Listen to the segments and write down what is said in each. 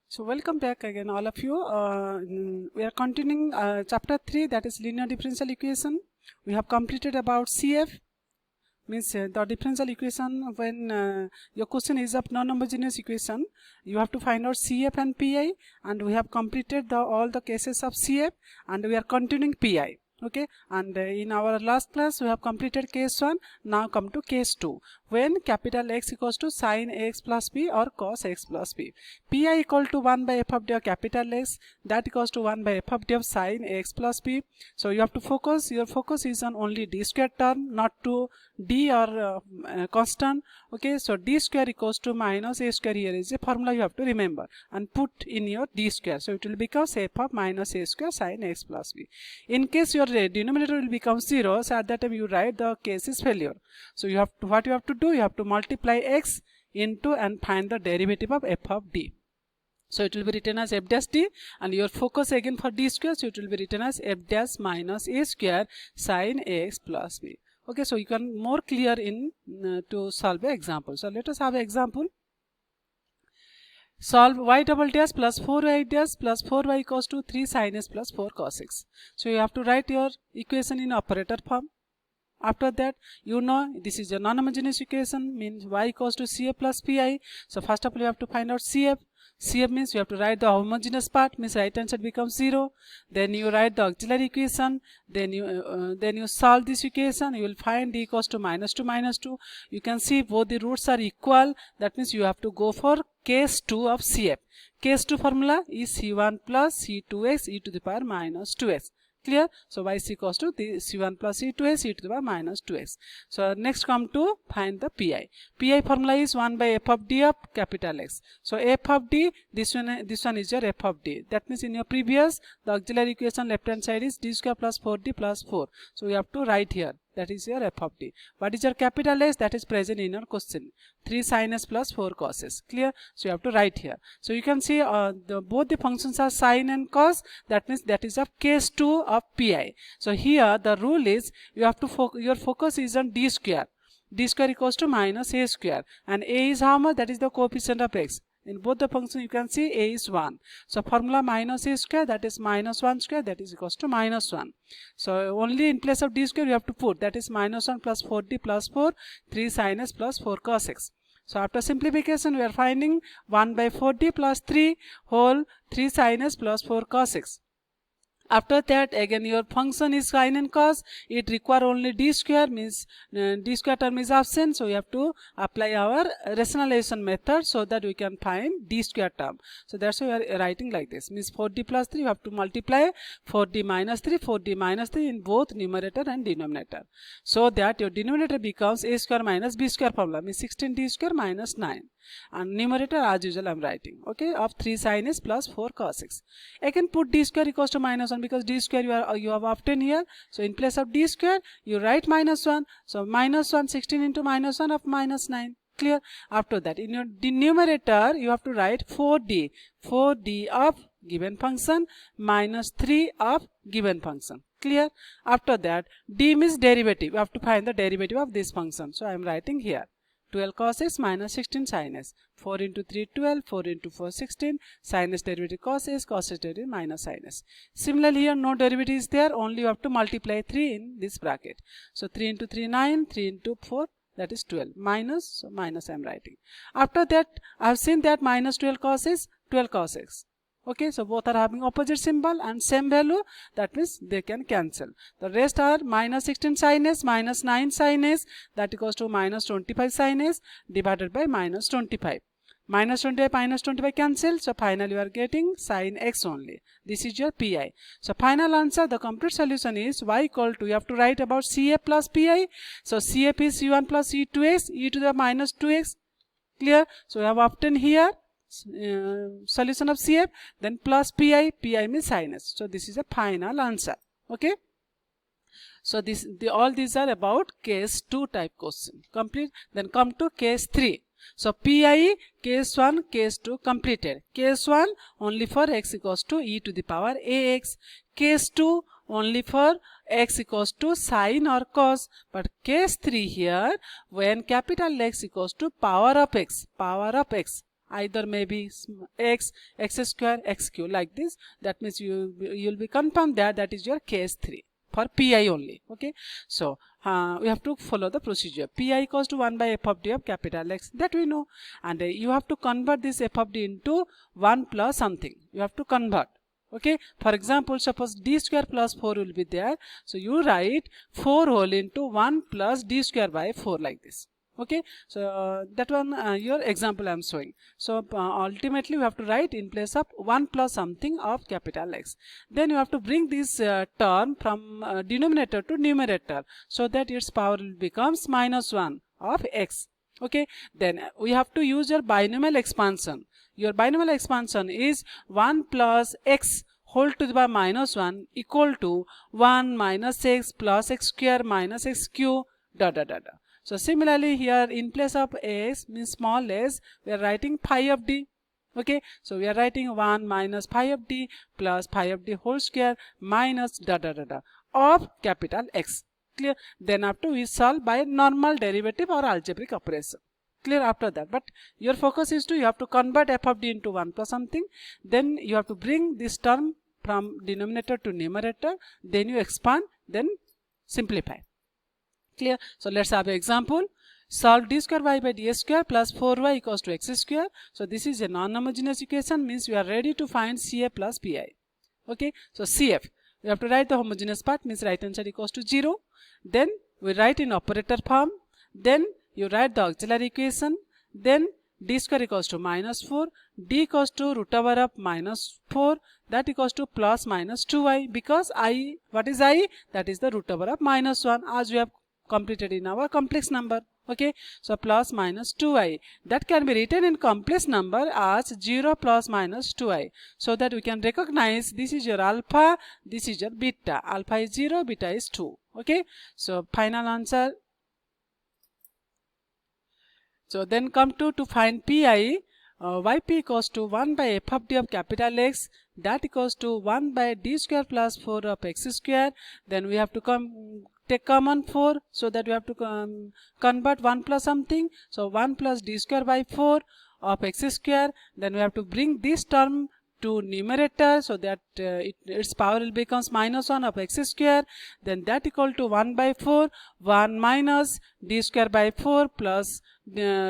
So welcome back again all of you. We are continuing chapter 3, that is linear differential equation. We have completed about CF, means the differential equation. When your question is of non-homogeneous equation, you have to find out CF and PI, and we have completed all the cases of CF, and we are continuing PI. Okay, and in our last class we have completed case 1. Now come to case 2, when capital X equals to sin X plus B or cos X plus B. Pi equal to 1 by f of d of capital X, that equals to 1 by f of d of sin X plus B. So you have to focus, your focus is on only d square term, not to d or constant. Okay, so d square equals to minus a square. Here is a formula you have to remember and put in your d square. So it will become f of minus a square sin X plus B. In case your denominator will become 0, so at that time you write the case is failure. So you have to, what you have to do, you have to multiply x into and find the derivative of f of d. So it will be written as f dash d, and your focus again for d square, so it will be written as f dash minus a square sin x plus b. Okay, so you can more clear in to solve an example. So let us have an example. Solve y double dash plus 4y dash plus 4y equals to 3 sin s plus 4 cos x. So you have to write your equation in operator form. After that, you know this is a non-homogeneous equation, means y equals to CF plus PI. So first of all you have to find out CF. CF means you have to write the homogeneous part, means right hand side becomes 0. Then you write the auxiliary equation. Then you solve this equation. You will find d equals to minus 2 minus 2. You can see both the roots are equal. That means you have to go for case 2 of CF. Case 2 formula is C1 plus C2x e to the power minus 2x. Clear? So y is equals to the C1 plus C2x e to the power minus 2x. So next come to find the PI. PI formula is 1 by f of d of capital X. So f of d, this one is your f of d. That means in your previous, the auxiliary equation left hand side is d square plus 4d plus 4. So we have to write here. That is your f of d. What is your capital S? That is present in your question. 3 sin s plus 4 cos s. Clear? So you have to write here. So you can see both the functions are sin and cos. That means that is of case 2 of PI. So here the rule is you have to your focus is on d square. D square equals to minus a square. And a is how much? That is the coefficient of x. In both the functions you can see a is 1. So formula minus a square, that is minus 1 square, that is equals to minus 1. So only in place of d square you have to put, that is minus 1 plus 4d plus 4, 3 sin s plus 4 cos x. So after simplification we are finding 1 by 4d plus 3 whole 3 sin s plus 4 cos x. After that again your function is sin and cos, it require only d square, means d square term is absent, so we have to apply our rationalization method so that we can find d square term. So that's why we are writing like this, means 4d plus 3 you have to multiply 4d minus 3 in both numerator and denominator, so that your denominator becomes a square minus b square formula, means 16d square minus 9. And numerator as usual I am writing, okay, of 3 sin s plus 4 cos x. Again put d square equals to minus 1, because d square you have obtained here. So in place of d square you write minus 1. So minus 1, 16 into minus 1 of minus 9. Clear? After that in your numerator you have to write 4d of given function minus 3 of given function. Clear? After that d means derivative. You have to find the derivative of this function. So I am writing here 12 cos s minus 16 sin s. 4 into 3 12, 4 into 4 16, sin s derivative cos s derivative minus sin s. Similarly here no derivative is there, only you have to multiply 3 in this bracket. So 3 into 3 9, 3 into 4 that is 12, minus, so minus I am writing. After that I have seen that minus 12 cos s, 12 cos x. Okay, so both are having opposite symbol and same value, that means they can cancel. The rest are minus 16 sin s minus 9 sin s, that equals to minus 25 sin s divided by minus 25. Minus 25 cancel, so finally you are getting sin x only. This is your PI. So final answer, the complete solution is y equal to, you have to write about CF plus PI. So CF is C1 plus C2x e to the minus 2x. Clear? So we have obtained here solution of CF, then plus PI means sin s. So this is a final answer. Okay, so all these are about case 2 type question complete. Then come to case 3. So PI case 1 case 2 completed. Case 1 only for x equals to e to the power ax. Case 2 only for x equals to sin or cos. But case 3 here, when capital X equals to power of x, either maybe x, x square, x cube, like this. That means you'll be confirmed that is your case 3 for pi only. Okay, so we have to follow the procedure. Pi equals to 1 by f of d of capital X, that we know, and you have to convert this f of d into 1 plus something. You have to convert. Okay, for example, suppose d square plus 4 will be there, so you write 4 whole into 1 plus d square by 4, like this. Okay, so that one your example I am showing. So ultimately we have to write in place of 1 plus something of capital X. Then you have to bring this term from denominator to numerator, so that its power becomes minus 1 of x. Okay, then we have to use your binomial expansion. Your binomial expansion is 1 plus x whole to the power minus 1 equal to 1 minus x plus x square minus x cube da da da da. So similarly here in place of x means small s, we are writing pi of d. Okay, so we are writing 1 minus pi of d plus pi of d whole square minus da da da da of capital X. Clear? Then after we solve by normal derivative or algebraic operation. Clear after that? But your focus is to you have to convert f of d into 1 plus something. Then you have to bring this term from denominator to numerator. Then you expand. Then simplify. Clear? So let's have an example. Solve d square y by d square plus 4y equals to x square. So this is a non-homogeneous equation, means we are ready to find CF plus PI. Okay, so CF, we have to write the homogeneous part, means right hand side equals to 0. Then we write in operator form. Then you write the auxiliary equation. Then d square equals to minus 4, d equals to root over of minus 4, that equals to plus minus 2i, because I, what is I? That is the root over of minus 1, as we have completed in our complex number. Okay, so plus minus 2i, that can be written in complex number as 0 plus minus 2i, so that we can recognize this is your alpha, this is your beta. Alpha is 0, beta is 2. Okay, so final answer. So then come to find pi. Yp equals to 1 by f of d of capital X, that equals to 1 by d square plus 4 of x square. Then we have to take common 4, so that we have to convert 1 plus something. So 1 plus d square by 4 of x square. Then we have to bring this term to numerator, so that its power will becomes minus 1 of x square. Then that equal to 1 by 4, 1 minus d square by 4 plus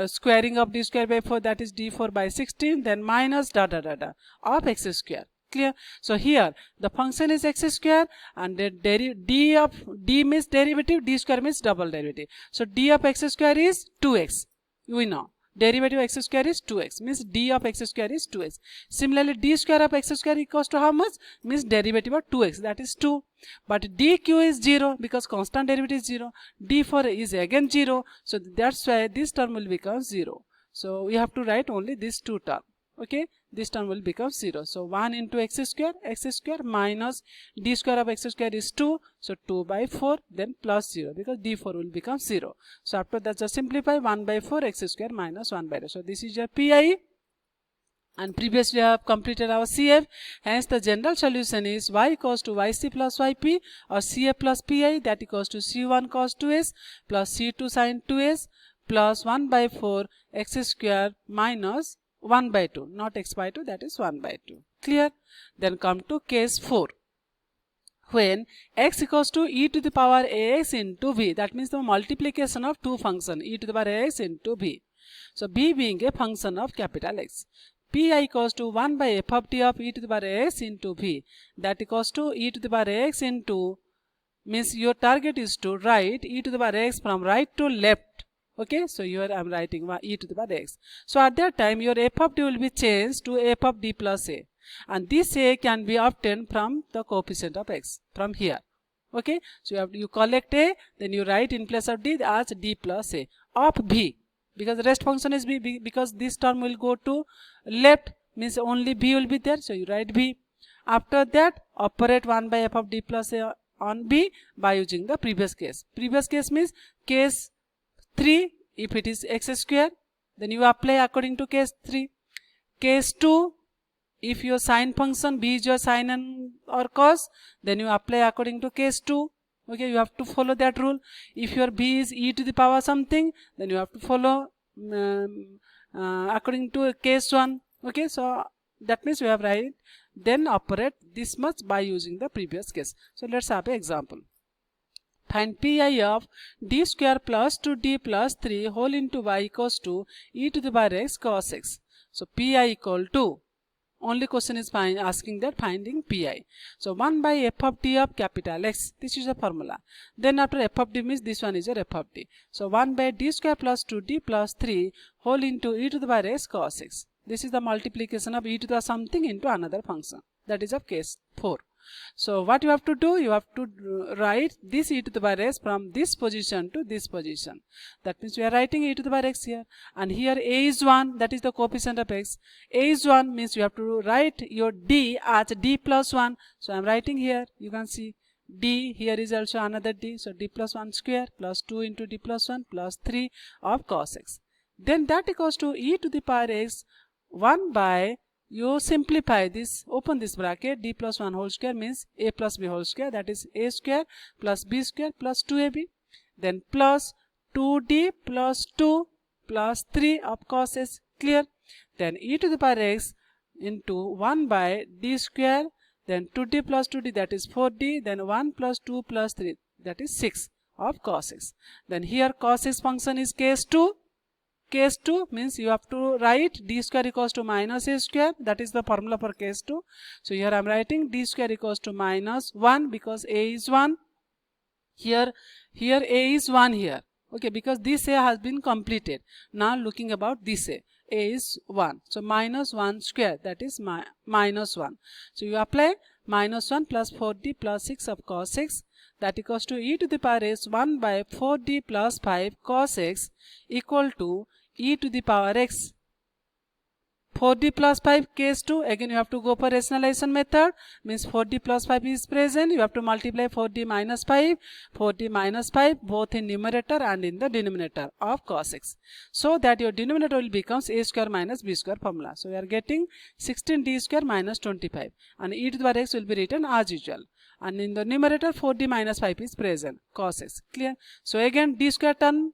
squaring of d square by 4, that is d4 by 16, then minus da da da da of x square. Clear? So here the function is x square, and the d means derivative, d square means double derivative. So d of x square is 2x. We know derivative of x square is 2x, means d of x square is 2x. Similarly, d square of x square equals to how much? Means derivative of 2x, that is 2. But dq is 0, because constant derivative is 0. d4 is again 0, so that's why this term will become 0. So we have to write only these two terms. Okay, this term will become 0. So 1 into x square minus d square of x square is 2, so 2 by 4, then plus 0, because d4 will become 0. So after that, just simplify 1 by 4 x square minus 1 by 2. So this is your pi, and previously we have completed our CF. Hence the general solution is y equals to yc plus yp, or CF plus pi, that equals to c1 cos 2s plus c2 sin 2s plus 1 by 4 x square minus 1 by 2, not x by 2, that is 1 by 2. Clear? Then come to case 4. When x equals to e to the power ax into b, that means the multiplication of two functions, e to the power ax into b. So b being a function of capital X. pi equals to 1 by f of t of e to the power ax into b, that equals to e to the power ax into, means your target is to write e to the power x from right to left. Okay, so here I am writing e to the power x. So at that time your f of d will be changed to f of d plus a, and this a can be obtained from the coefficient of x from here. Okay, so you collect a, then you write in place of d as d plus a of b, because the rest function is b, because this term will go to left, means only b will be there, so you write b. After that, operate 1 by f of d plus a on b by using the previous case. Previous case means case 3, if it is x square, then you apply according to case 3. Case 2, if your sine function b is your sine and or cos, then you apply according to case 2. Okay, you have to follow that rule. If your b is e to the power something, then you have to follow according to case 1. Okay, so that means we have write then operate this much by using the previous case. So let's have an example. Find pi of d square plus 2d plus 3 whole into y equals to e to the power x cos x. So pi equal to, only question is asking that finding pi. So 1 by f of d of capital X, this is a formula. Then after f of d means this one is your f of d. So 1 by d square plus 2d plus 3 whole into e to the power x cos x. This is the multiplication of e to the something into another function. That is of case 4. So what you have to do, you have to write this e to the power x from this position to this position. That means we are writing e to the power x here, and here a is 1, that is the coefficient of x. A is 1 means you have to write your d as d plus 1. So I am writing here, you can see d, here is also another d. So d plus 1 square plus 2 into d plus 1 plus 3 of cos x. Then that equals to e to the power x 1 by, you simplify this, open this bracket, d plus 1 whole square means a plus b whole square, that is a square plus b square plus 2ab, then plus 2d plus 2 plus 3 of cos s. Clear? Then e to the power x into 1 by d square, then 2d plus 2d, that is 4d, then 1 plus 2 plus 3, that is 6 of cos x. Then here cos x function is case 2. Case 2 means you have to write d square equals to minus a square, that is the formula for case 2. So here I am writing d square equals to minus 1 because a is 1. Here a is 1 here. Okay, because this a has been completed. Now looking about this a is 1. So minus 1 square, that is minus 1. So you apply minus 1 plus 4d plus 6 of cos x, that equals to e to the power x 1 by 4d plus 5 cos x equal to e to the power x. 4d plus 5 case 2, again you have to go for rationalization method, means 4d plus 5 is present, you have to multiply 4d minus 5 both in numerator and in the denominator of cos x, so that your denominator will becomes a square minus b square formula. So we are getting 16d square minus 25, and e to the power x will be written as usual, and in the numerator 4d minus 5 is present, cos x. Clear? So again d square term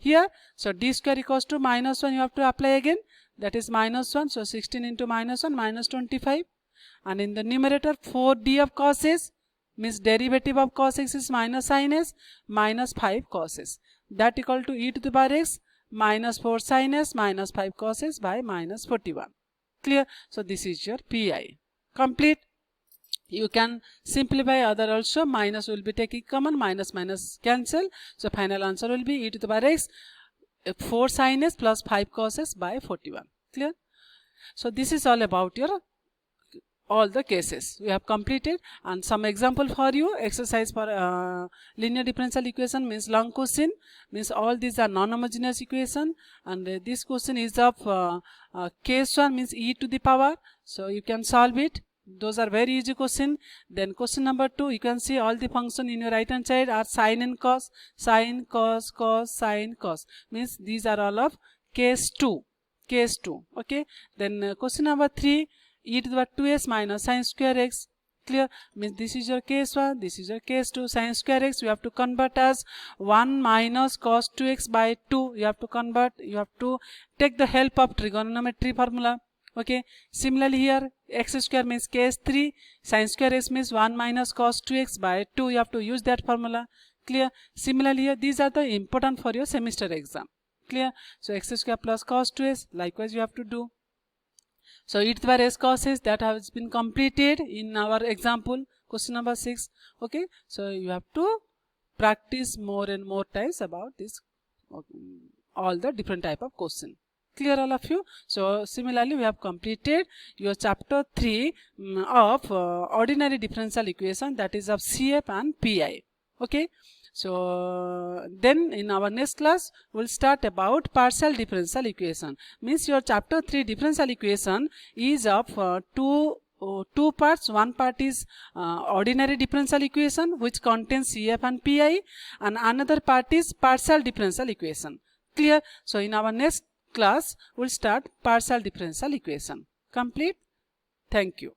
here, so d square equals to minus 1, you have to apply again, that is minus 1, so 16 into minus 1 minus 25, and in the numerator 4d of cos s means derivative of cos x is minus sin s minus 5 cos s, that equal to e to the power x minus 4 sin s minus 5 cos s by minus 41. Clear? So this is your pi. Complete. You can simplify other also, minus will be taking common, minus minus cancel, so final answer will be e to the power x 4 sin s plus 5 cos s by 41. Clear? So this is all about your all the cases we have completed, and some example for you. Exercise for linear differential equation means long question, means all these are non-homogeneous equation, and this question is of case 1 means e to the power, so you can solve it. Those are very easy question. Then question number 2, you can see all the function in your right hand side are sin and cos, sin, cos, cos, sin, cos, means these are all of case 2. Okay. Then question number 3, e to the power 2s minus sin square x. Clear? Means this is your case 1, this is your case 2. Sin square x you have to convert as 1 minus cos 2x by 2. You have to convert, you have to take the help of trigonometry formula. Okay. Similarly here x square means case 3, sin square x means 1 minus cos 2x by 2. You have to use that formula. Clear? Similarly here these are the important for your semester exam. Clear? So x square plus cos 2x likewise you have to do. So e to the power s cos s, that has been completed in our example question number 6. Okay. So you have to practice more and more times about this, all the different type of question. Clear all of you? So similarly we have completed your chapter 3 of ordinary differential equation, that is of CF and PI. Okay. So then in our next class we'll start about partial differential equation, means your chapter 3 differential equation is of two parts. One part is ordinary differential equation which contains CF and PI, and another part is partial differential equation. Clear? So in our next class we'll start partial differential equation. Complete. Thank you.